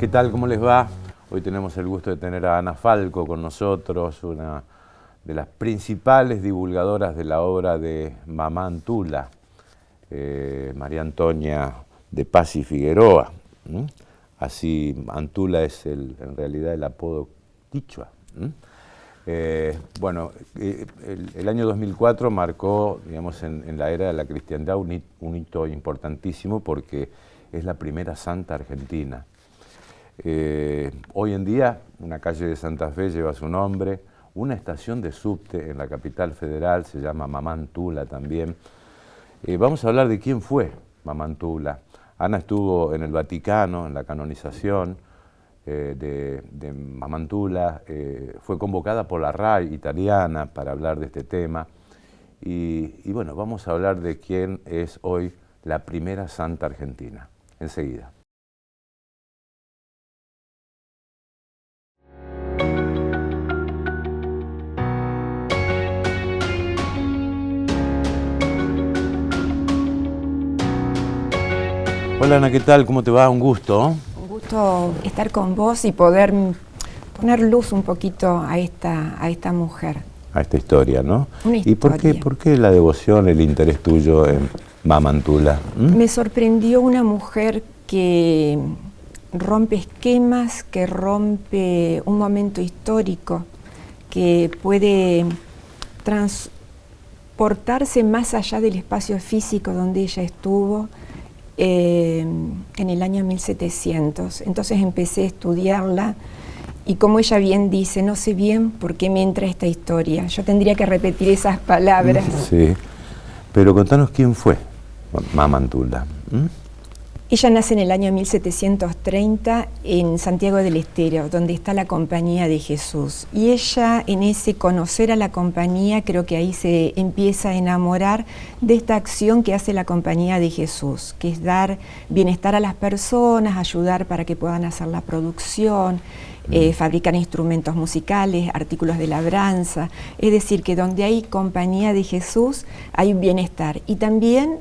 ¿Qué tal? ¿Cómo les va? Hoy tenemos el gusto de tener a Ana Falco con nosotros, una de las principales divulgadoras de la obra de Mamá Antula, María Antonia de Paz y Figueroa. Así, Antula es en realidad el apodo quichua. Bueno, el año 2004 marcó, digamos, en la era de la cristiandad un hito importantísimo porque es la primera santa argentina. Hoy en día una calle de Santa Fe lleva su nombre, una estación de subte en la capital federal se llama Mamá Antula también. Vamos a hablar de quién fue Mamá Antula. Ana estuvo en el Vaticano, en la canonización de Mamá Antula, fue convocada por la RAI italiana para hablar de este tema y bueno, vamos a hablar de quién es hoy la primera santa argentina, enseguida. Hola Ana, ¿qué tal? ¿Cómo te va? Un gusto. Un gusto estar con vos y poder poner luz un poquito a esta mujer. A esta historia, ¿no? Una ¿Y por qué la devoción, el interés tuyo en Mamá Antula? Me sorprendió una mujer que rompe esquemas, que rompe un momento histórico, que puede transportarse más allá del espacio físico donde ella estuvo, en el año 1700. Entonces empecé a estudiarla y como ella bien dice, no sé bien por qué me entra esta historia. Yo tendría que repetir esas palabras. Sí, pero contanos quién fue Mamá Antula. Ella nace en el año 1730 en Santiago del Estero, donde está la Compañía de Jesús. Y ella, en ese conocer a la Compañía, creo que ahí se empieza a enamorar de esta acción que hace la Compañía de Jesús, que es dar bienestar a las personas, ayudar para que puedan hacer la producción, fabricar instrumentos musicales, artículos de labranza. Es decir, que donde hay Compañía de Jesús hay un bienestar. Y también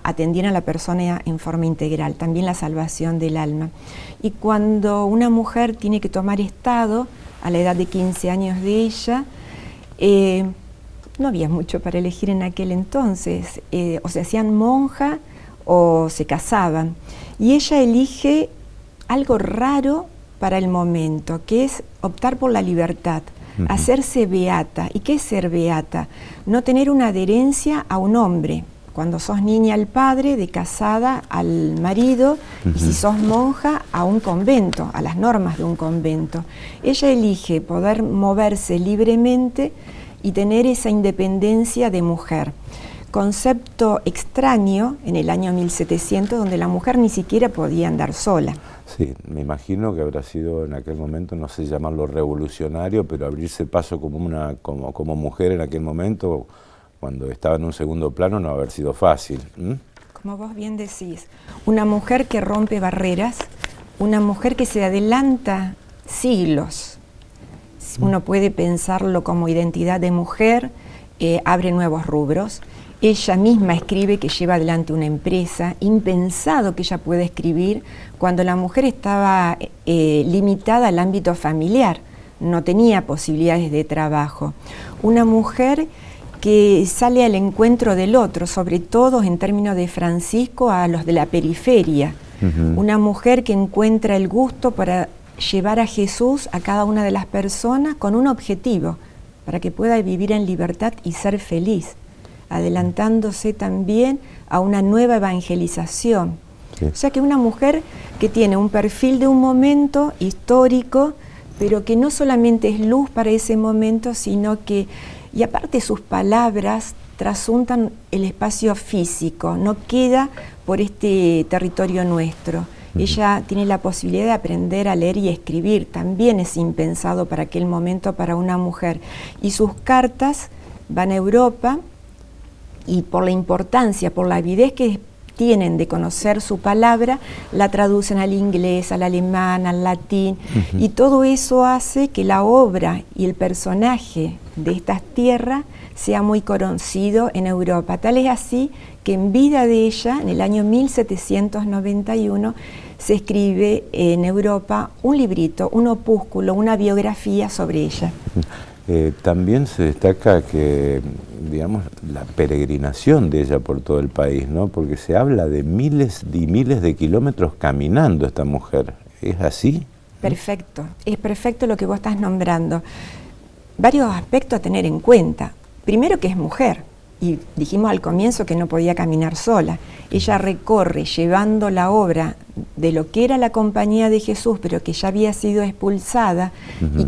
atendían a la persona en forma integral, también la salvación del alma. Y cuando una mujer tiene que tomar estado, a la edad de 15 años de ella, no había mucho para elegir en aquel entonces, o se hacían monja o se casaban. Y ella elige algo raro para el momento, que es optar por la libertad, hacerse beata. ¿Y qué es ser beata? No tener una adherencia a un hombre. Cuando sos niña al padre, de casada al marido, y si sos monja a un convento, a las normas de un convento. Ella elige poder moverse libremente y tener esa independencia de mujer. Concepto extraño en el año 1700, donde la mujer ni siquiera podía andar sola. Sí, me imagino que habrá sido en aquel momento, no sé llamarlo revolucionario, pero abrirse paso como mujer en aquel momento, cuando estaba en un segundo plano, no haber sido fácil. Como vos bien decís, una mujer que rompe barreras, una mujer que se adelanta siglos. Uno puede pensarlo como identidad de mujer, abre nuevos rubros. Ella misma escribe que lleva adelante una empresa, impensado que ella pueda escribir cuando la mujer estaba limitada al ámbito familiar, no tenía posibilidades de trabajo. Una mujer que sale al encuentro del otro, sobre todo en términos de Francisco, a los de la periferia. Una mujer que encuentra el gusto para llevar a Jesús a cada una de las personas con un objetivo, para que pueda vivir en libertad y ser feliz, adelantándose también a una nueva evangelización. Sí. O sea que una mujer que tiene un perfil de un momento histórico, pero que no solamente es luz para ese momento, sino que, y aparte sus palabras trasuntan el espacio físico, no queda por este territorio nuestro. Ella tiene la posibilidad de aprender a leer y escribir, también es impensado para aquel momento para una mujer. Y sus cartas van a Europa, y por la importancia, por la avidez que tienen de conocer su palabra, la traducen al inglés, al alemán, al latín, y todo eso hace que la obra y el personaje de estas tierras sea muy conocido en Europa. Tal es así que en vida de ella, en el año 1791, se escribe en Europa un librito, un opúsculo, una biografía sobre ella. También se destaca que, digamos, la peregrinación de ella por todo el país, ¿no? Porque se habla de miles y miles de kilómetros caminando esta mujer. ¿Es así? Perfecto, es perfecto lo que vos estás nombrando. Varios aspectos a tener en cuenta. Primero que es mujer, y dijimos al comienzo que no podía caminar sola. Ella recorre llevando la obra de lo que era la Compañía de Jesús, pero que ya había sido expulsada y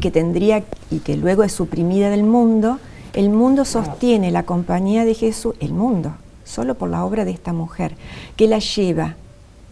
que luego es suprimida del mundo. El mundo sostiene la Compañía de Jesús, el mundo, solo por la obra de esta mujer, que la lleva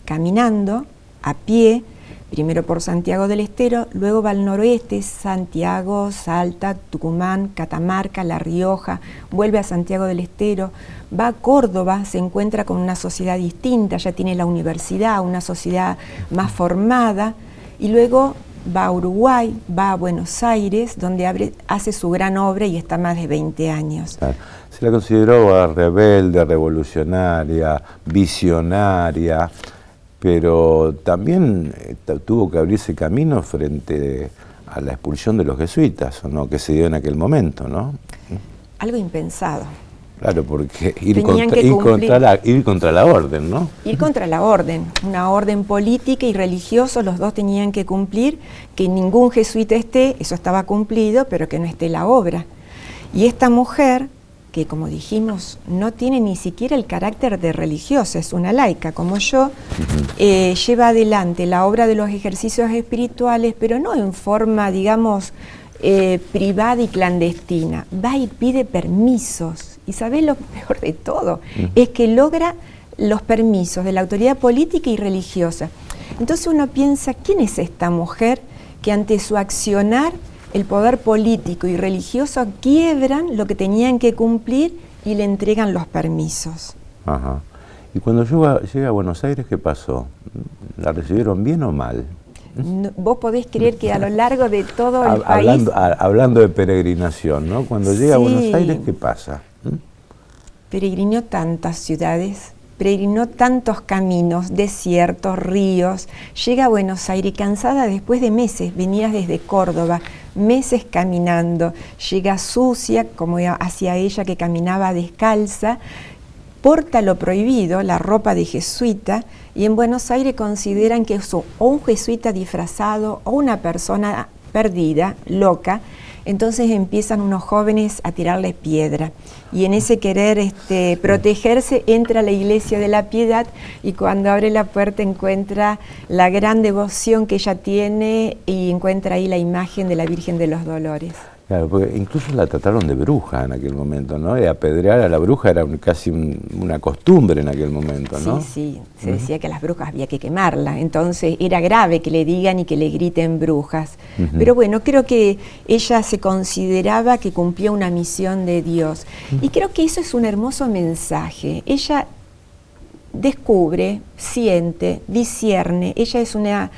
caminando, a pie, primero por Santiago del Estero, luego va al noroeste, Santiago, Salta, Tucumán, Catamarca, La Rioja, vuelve a Santiago del Estero, va a Córdoba, se encuentra con una sociedad distinta, ya tiene la universidad, una sociedad más formada, y luego va a Uruguay, va a Buenos Aires, donde hace su gran obra y está más de 20 años. Se la consideró rebelde, revolucionaria, visionaria, pero también tuvo que abrirse camino frente a la expulsión de los jesuitas, ¿o no?, que se dio en aquel momento, ¿no? Algo impensado. Claro, porque ir contra la orden, ¿no? Ir contra la orden, una orden política y religiosa, los dos tenían que cumplir, que ningún jesuita esté, eso estaba cumplido, pero que no esté la obra. Y esta mujer, que como dijimos, no tiene ni siquiera el carácter de religiosa, es una laica como yo, lleva adelante la obra de los ejercicios espirituales, pero no en forma, digamos, privada y clandestina. Va y pide permisos, y ¿sabés lo peor de todo? Es que logra los permisos de la autoridad política y religiosa. Entonces uno piensa, ¿quién es esta mujer que ante su accionar el poder político y religioso quiebran lo que tenían que cumplir y le entregan los permisos? Ajá. Y cuando llega a Buenos Aires, ¿qué pasó? ¿La recibieron bien o mal? No, vos podés creer que a lo largo de todo el país... Hablando de peregrinación, ¿no? Cuando llega a Buenos Aires, ¿qué pasa? Peregrinó tantas ciudades, peregrinó tantos caminos, desiertos, ríos. Llega a Buenos Aires cansada después de meses, venía desde Córdoba, meses caminando. Llega sucia, como hacia ella que caminaba descalza, porta lo prohibido, la ropa de jesuita, y en Buenos Aires consideran que es o un jesuita disfrazado o una persona perdida, loca. Entonces empiezan unos jóvenes a tirarle piedra, y en ese querer protegerse entra a la Iglesia de la Piedad, y cuando abre la puerta encuentra la gran devoción que ella tiene y encuentra ahí la imagen de la Virgen de los Dolores. Claro, porque incluso la trataron de bruja en aquel momento, ¿no? Y apedrear a la bruja era casi una costumbre en aquel momento, ¿no? Sí, se decía que a las brujas había que quemarlas, entonces era grave que le digan y que le griten brujas. Pero bueno, creo que ella se consideraba que cumplía una misión de Dios. Y creo que eso es un hermoso mensaje. Ella descubre, siente, discierne. Ella es una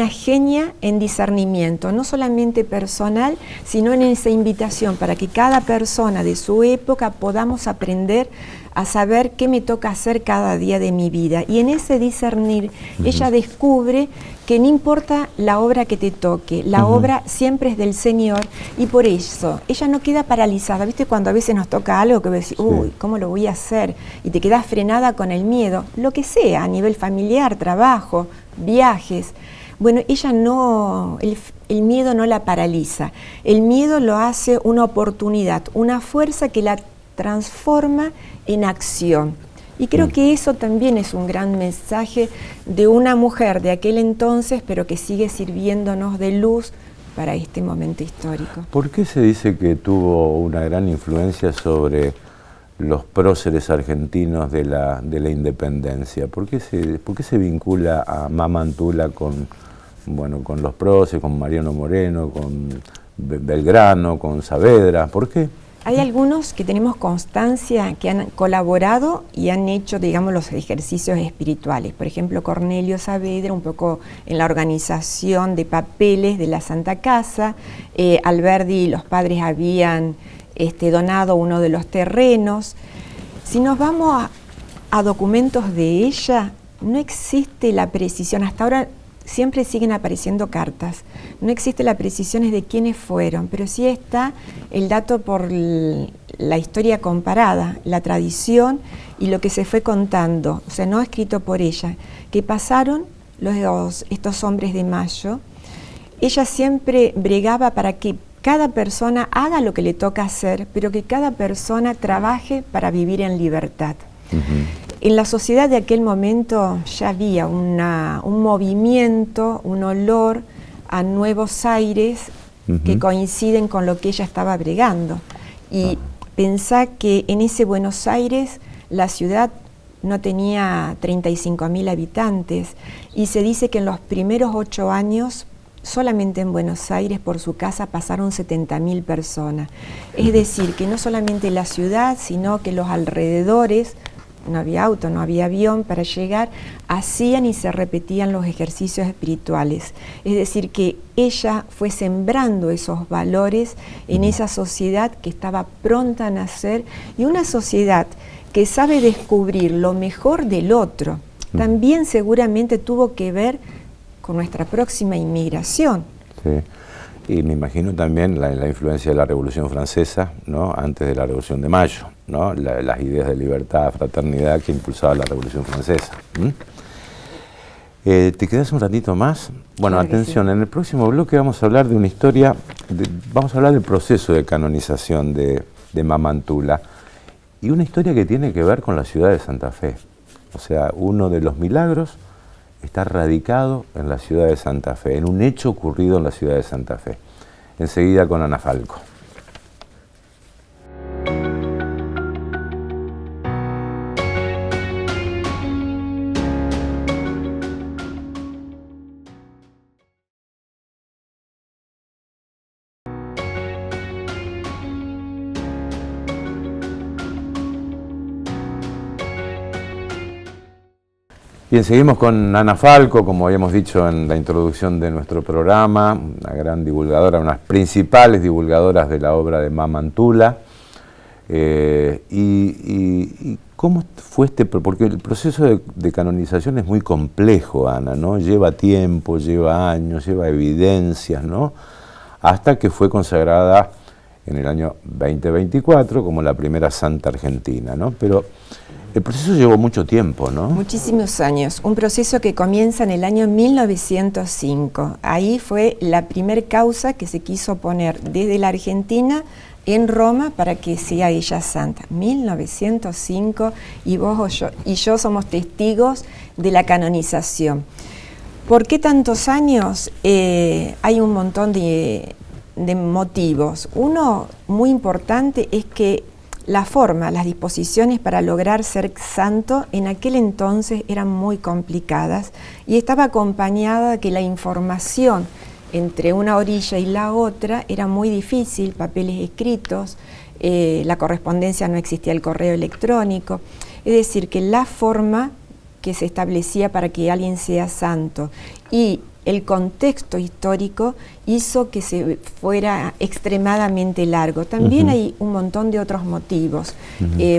genia en discernimiento, no solamente personal, sino en esa invitación para que cada persona de su época podamos aprender a saber qué me toca hacer cada día de mi vida. Y en ese discernir, ella descubre que no importa la obra que te toque, la obra siempre es del Señor, y por eso ella no queda paralizada. ¿Viste cuando a veces nos toca algo que decís, uy, ¿cómo lo voy a hacer? Y te quedas frenada con el miedo, lo que sea, a nivel familiar, trabajo, viajes. Bueno, ella no, el miedo no la paraliza, el miedo lo hace una oportunidad, una fuerza que la transforma en acción. Y creo que eso también es un gran mensaje de una mujer de aquel entonces, pero que sigue sirviéndonos de luz para este momento histórico. ¿Por qué se dice que tuvo una gran influencia sobre los próceres argentinos de la independencia? ¿Por qué se vincula a Mamantula con los próceres, con Mariano Moreno, con Belgrano, con Saavedra? ¿Por qué? Hay algunos que tenemos constancia que han colaborado y han hecho, digamos, los ejercicios espirituales. Por ejemplo, Cornelio Saavedra, un poco en la organización de papeles de la Santa Casa. Alberdi y los padres habían donado uno de los terrenos. Si nos vamos a documentos de ella, no existe la precisión, hasta ahora siempre siguen apareciendo cartas, no existe la precisión de quiénes fueron, pero sí está el dato por la historia comparada, la tradición y lo que se fue contando, o sea, no escrito por ella, que pasaron estos hombres de Mayo. Ella siempre bregaba para que cada persona haga lo que le toca hacer, pero que cada persona trabaje para vivir en libertad. En la sociedad de aquel momento ya había un movimiento, un olor a nuevos aires que coinciden con lo que ella estaba bregando. Y pensá que en ese Buenos Aires la ciudad no tenía 35.000 habitantes y se dice que en los primeros 8 años solamente en Buenos Aires por su casa pasaron 70.000 personas. Es decir, que no solamente la ciudad, sino que los alrededores, no había auto, no había avión para llegar, hacían y se repetían los ejercicios espirituales. Es decir, que ella fue sembrando esos valores en esa sociedad que estaba pronta a nacer y una sociedad que sabe descubrir lo mejor del otro. También seguramente tuvo que ver con nuestra próxima inmigración. Sí, y me imagino también la influencia de la Revolución Francesa, ¿no? Antes de la Revolución de Mayo, ¿no? Las ideas de libertad, fraternidad que impulsaba la Revolución Francesa. ¿Te quedas un ratito más? Bueno, claro, atención, sí. En el próximo bloque vamos a hablar de una historia, vamos a hablar del proceso de canonización de Mamantula, y una historia que tiene que ver con la ciudad de Santa Fe. O sea, uno de los milagros está radicado en la ciudad de Santa Fe, en un hecho ocurrido en la ciudad de Santa Fe. Enseguida con Ana Falco. Bien, seguimos con Ana Falco, como habíamos dicho en la introducción de nuestro programa, una gran divulgadora, una de las principales divulgadoras de la obra de Mamantula. Y cómo fue porque el proceso de canonización es muy complejo, Ana, ¿no? Lleva tiempo, lleva años, lleva evidencias, ¿no? Hasta que fue consagrada en el año 2024 como la primera santa argentina, ¿no? Pero el proceso llevó mucho tiempo, ¿no? Muchísimos años. Un proceso que comienza en el año 1905. Ahí fue la primer causa que se quiso poner desde la Argentina en Roma para que sea ella santa. 1905, y vos y yo somos testigos de la canonización. ¿Por qué tantos años? Hay un montón de motivos. Uno muy importante es que la forma, las disposiciones para lograr ser santo en aquel entonces eran muy complicadas y estaba acompañada de que la información entre una orilla y la otra era muy difícil, papeles escritos, la correspondencia, no existía el correo electrónico, es decir, que la forma que se establecía para que alguien sea santo y el contexto histórico hizo que se fuera extremadamente largo. También hay un montón de otros motivos.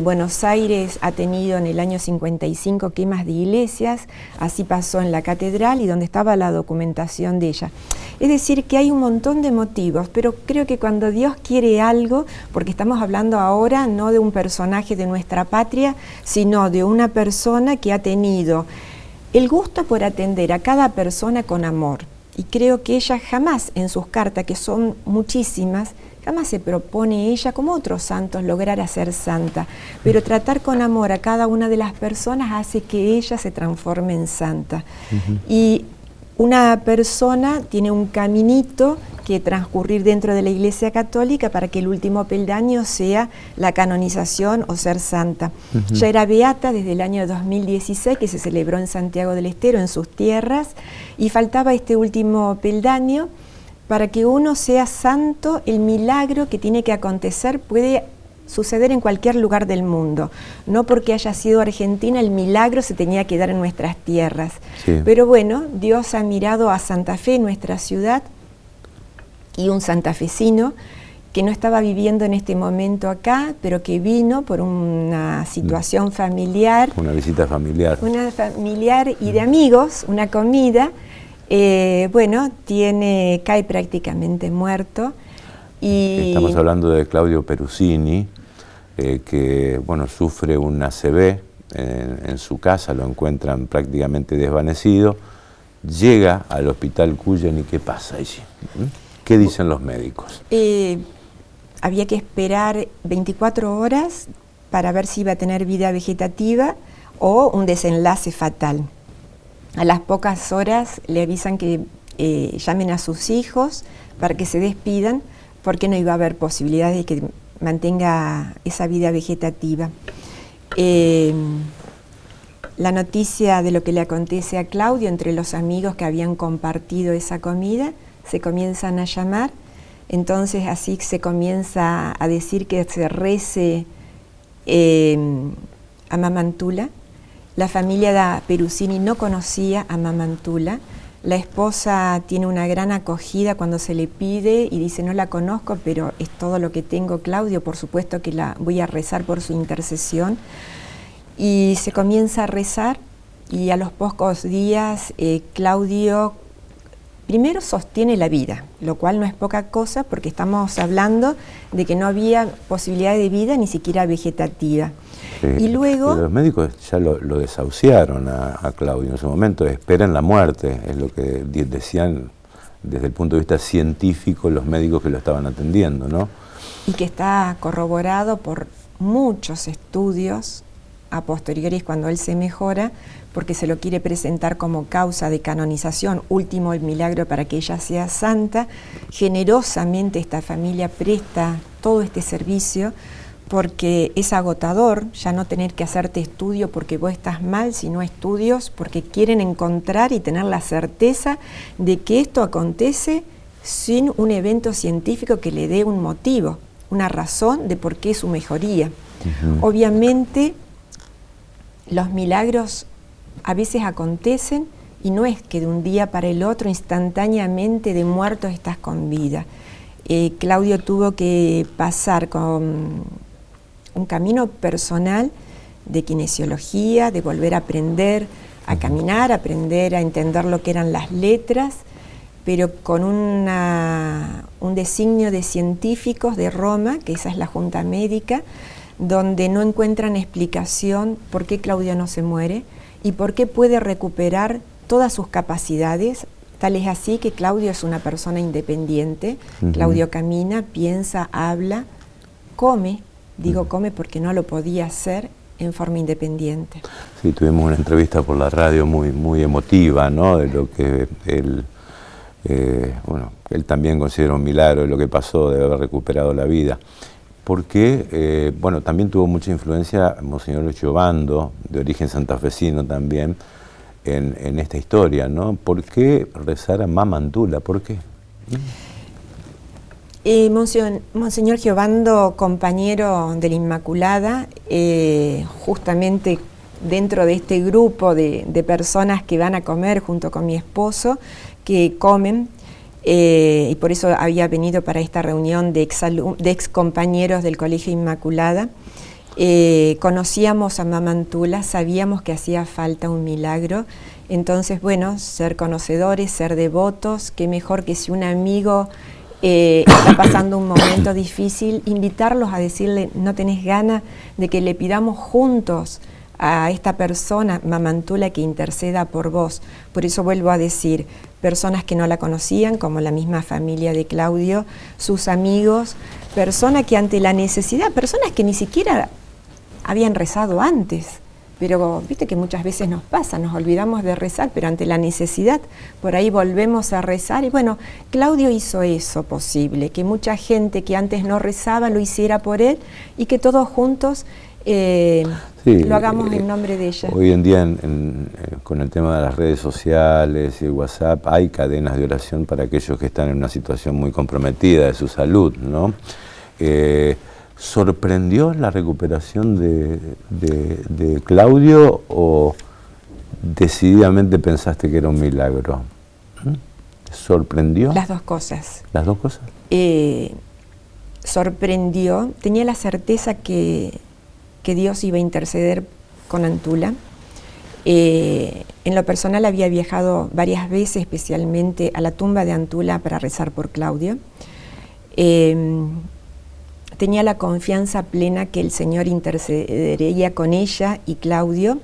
Buenos Aires ha tenido en el año 55 quemas de iglesias, así pasó en la catedral y donde estaba la documentación de ella. Es decir, que hay un montón de motivos, pero creo que cuando Dios quiere algo, porque estamos hablando ahora no de un personaje de nuestra patria, sino de una persona que ha tenido el gusto por atender a cada persona con amor. Y creo que ella jamás en sus cartas, que son muchísimas, jamás se propone ella, como otros santos, lograr ser santa. Pero tratar con amor a cada una de las personas hace que ella se transforme en santa. Y una persona tiene un caminito que transcurrir dentro de la Iglesia Católica para que el último peldaño sea la canonización o ser santa. Ya era beata desde el año 2016, que se celebró en Santiago del Estero, en sus tierras, y faltaba este último peldaño para que uno sea santo. El milagro que tiene que acontecer puede suceder en cualquier lugar del mundo. No porque haya sido argentina, el milagro se tenía que dar en nuestras tierras. Sí. Pero bueno, Dios ha mirado a Santa Fe, nuestra ciudad, y un santafesino que no estaba viviendo en este momento acá, pero que vino por una situación familiar. Una visita familiar. Una familiar y de amigos, una comida. Bueno, cae prácticamente muerto. Y estamos hablando de Claudio Perusini, que bueno, sufre un ACV en su casa, lo encuentran prácticamente desvanecido, llega al hospital Cuyen y ¿qué pasa allí? ¿Qué dicen los médicos? Había que esperar 24 horas para ver si iba a tener vida vegetativa o un desenlace fatal. A las pocas horas le avisan que llamen a sus hijos para que se despidan, porque no iba a haber posibilidad de que mantenga esa vida vegetativa. La noticia de lo que le acontece a Claudio entre los amigos que habían compartido esa comida, se comienzan a llamar, entonces así se comienza a decir que se rece a Mamantula. La familia de Perusini no conocía a Mamantula. La esposa tiene una gran acogida cuando se le pide y dice: no la conozco, pero es todo lo que tengo, Claudio, por supuesto que la voy a rezar por su intercesión. Y se comienza a rezar y a los pocos días Claudio primero sostiene la vida, lo cual no es poca cosa porque estamos hablando de que no había posibilidad de vida ni siquiera vegetativa. Y luego... Los médicos ya lo desahuciaron a Claudio en su momento, esperan la muerte, es lo que decían desde el punto de vista científico los médicos que lo estaban atendiendo, ¿no? Y que está corroborado por muchos estudios a posteriores cuando él se mejora, porque se lo quiere presentar como causa de canonización, último el milagro para que ella sea santa. Generosamente esta familia presta todo este servicio, porque es agotador ya no tener que hacerte estudio porque vos estás mal, sino estudios porque quieren encontrar y tener la certeza de que esto acontece sin un evento científico que le dé un motivo, una razón de por qué su mejoría. Obviamente los milagros a veces acontecen y no es que de un día para el otro instantáneamente de muertos estás con vida. Claudio tuvo que pasar con un camino personal de kinesiología, de volver a aprender a caminar, aprender a entender lo que eran las letras, pero con un designio de científicos de Roma, que esa es la Junta Médica, donde no encuentran explicación por qué Claudio no se muere y por qué puede recuperar todas sus capacidades. Tal es así que Claudio es una persona independiente. Claudio camina, piensa, habla, come. Digo come porque no lo podía hacer en forma independiente. Sí, tuvimos una entrevista por la radio muy emotiva, ¿no? De lo que él, bueno, él también considera un milagro de lo que pasó, de haber recuperado la vida. Porque, bueno, también tuvo mucha influencia Monseñor Giovando, de origen santafesino también, en esta historia, ¿no? ¿Por qué rezar a Mamantula? ¿Por qué? Monseñor Giovando, compañero de la Inmaculada, justamente dentro de este grupo de personas que van a comer junto con mi esposo, que comen, y por eso había venido para esta reunión de ex compañeros del Colegio Inmaculada. Conocíamos a Mamantula, sabíamos que hacía falta un milagro, entonces bueno, ser conocedores, ser devotos, qué mejor que si un amigo está pasando un momento difícil, invitarlos a decirle: no tenés ganas de que le pidamos juntos a esta persona, Mamantula, que interceda por vos. Por eso vuelvo a decir, personas que no la conocían, como la misma familia de Claudio, sus amigos, personas que ante la necesidad, personas que ni siquiera habían rezado antes, pero viste que muchas veces nos pasa, nos olvidamos de rezar, pero ante la necesidad, por ahí volvemos a rezar. Y bueno, Claudio hizo eso posible, que mucha gente que antes no rezaba lo hiciera por él y que todos juntos lo hagamos en nombre de ella. Hoy en día con el tema de las redes sociales y el WhatsApp hay cadenas de oración para aquellos que están en una situación muy comprometida de su salud, ¿no? ¿Sorprendió la recuperación de Claudio o decididamente pensaste que era un milagro? ¿Sorprendió? Las dos cosas. ¿Las dos cosas? sorprendió, tenía la certeza que Dios iba a interceder con Antula. En lo personal había viajado varias veces, especialmente a la tumba de Antula para rezar por Claudio. Tenía la confianza plena que el Señor intercedería con ella y Claudio,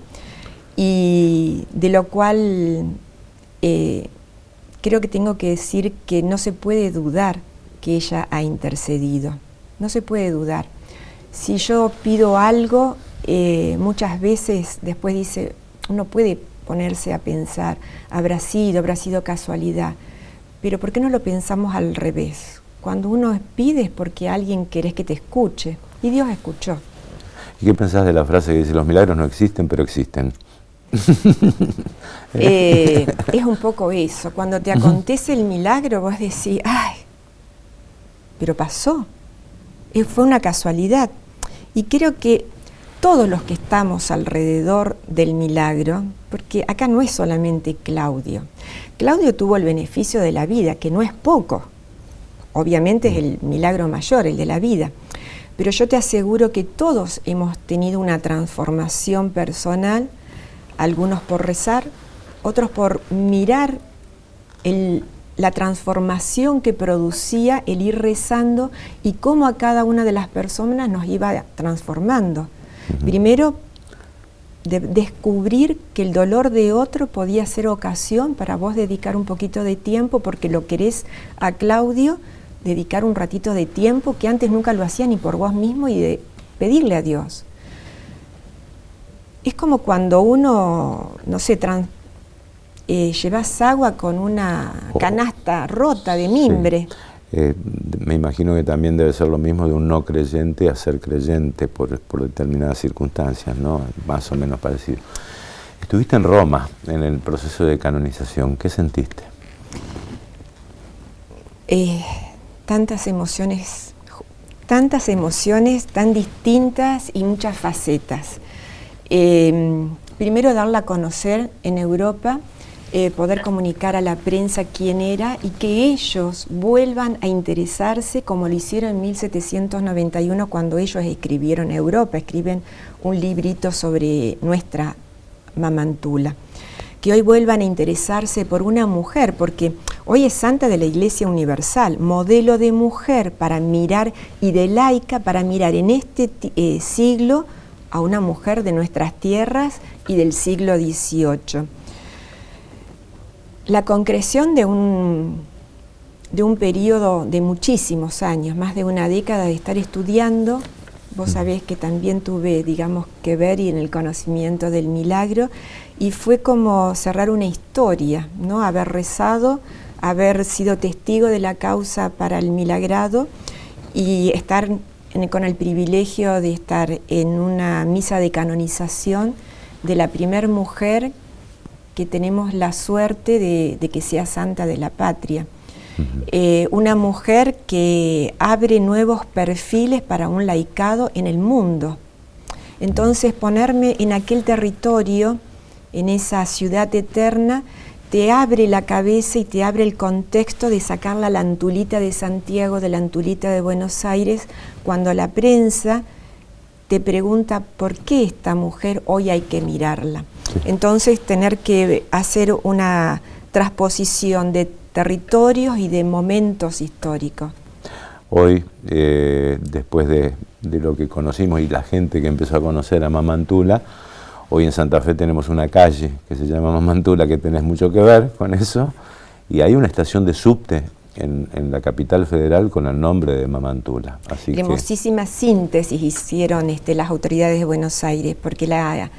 y de lo cual creo que tengo que decir que no se puede dudar que ella ha intercedido, no se puede dudar. Si yo pido algo, muchas veces después dice, uno puede ponerse a pensar, habrá sido casualidad, pero ¿por qué no lo pensamos al revés? Cuando uno pide es porque alguien querés que te escuche, y Dios escuchó. ¿Y qué pensás de la frase que dice, los milagros no existen, pero existen? Es un poco eso, cuando te acontece el milagro vos decís, ¡ay! Pero pasó, fue una casualidad. Y creo que todos los que estamos alrededor del milagro, porque acá no es solamente Claudio. Claudio tuvo el beneficio de la vida, que no es poco. Obviamente es el milagro mayor, el de la vida. Pero yo te aseguro que todos hemos tenido una transformación personal, algunos por rezar, otros por mirar la transformación que producía el ir rezando y cómo a cada una de las personas nos iba transformando. Primero, descubrir que el dolor de otro podía ser ocasión para vos dedicar un poquito de tiempo, porque lo querés a Claudio, dedicar un ratito de tiempo que antes nunca lo hacía ni por vos mismo, y de pedirle a Dios. Es como cuando uno, no sé, llevas agua con una canasta rota de mimbre. Sí. Me imagino que también debe ser lo mismo de un no creyente a ser creyente por determinadas circunstancias, ¿no? Más o menos parecido. Estuviste en Roma en el proceso de canonización. ¿Qué sentiste? Tantas emociones tan distintas y muchas facetas. Primero, darla a conocer en Europa, poder comunicar a la prensa quién era y que ellos vuelvan a interesarse como lo hicieron en 1791 cuando ellos escribieron Europa, escriben un librito sobre nuestra Mamantula. Que hoy vuelvan a interesarse por una mujer, porque hoy es santa de la Iglesia Universal, modelo de mujer para mirar y de laica para mirar en este siglo a una mujer de nuestras tierras y del siglo XVIII. La concreción de un periodo de muchísimos años, más de una década de estar estudiando. Vos sabés que también tuve, digamos, que ver y en el conocimiento del milagro, y fue como cerrar una historia, ¿no? Haber rezado, haber sido testigo de la causa para el milagrado y estar con el privilegio de estar en una misa de canonización de la primer mujer que tenemos la suerte de que sea santa de la patria. Una mujer que abre nuevos perfiles para un laicado en el mundo. Entonces, ponerme en aquel territorio, en esa ciudad eterna, te abre la cabeza y te abre el contexto de sacarla la Antulita de Santiago, de la Antulita de Buenos Aires, cuando la prensa te pregunta por qué esta mujer hoy hay que mirarla. Entonces, tener que hacer una transposición de territorios y de momentos históricos. Hoy, después de lo que conocimos y la gente que empezó a conocer a Mamantula, hoy en Santa Fe tenemos una calle que se llama Mamantula, que tenés mucho que ver con eso, y hay una estación de subte en la capital federal con el nombre de Mamantula. Así hermosísima síntesis hicieron las autoridades de Buenos Aires, porque la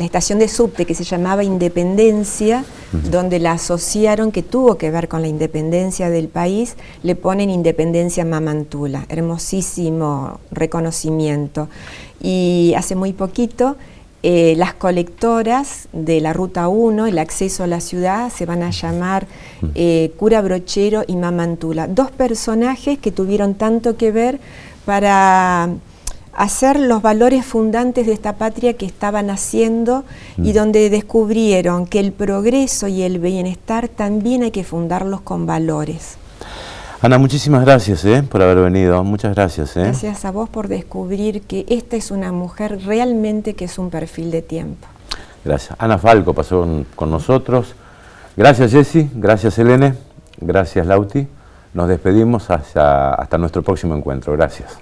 estación de subte que se llamaba Independencia, donde la asociaron, que tuvo que ver con la independencia del país, le ponen Independencia Mamantula. Hermosísimo reconocimiento. Y hace muy poquito las colectoras de la Ruta 1, el acceso a la ciudad, se van a llamar Cura Brochero y Mamantula. Dos personajes que tuvieron tanto que ver para hacer los valores fundantes de esta patria que estaban haciendo y donde descubrieron que el progreso y el bienestar también hay que fundarlos con valores. Ana, muchísimas gracias por haber venido, muchas gracias. Gracias a vos por descubrir que esta es una mujer realmente que es un perfil de tiempo. Gracias. Ana Falco pasó con nosotros. Gracias, Jessy, gracias, Helene, gracias, Lauti. Nos despedimos hasta nuestro próximo encuentro. Gracias.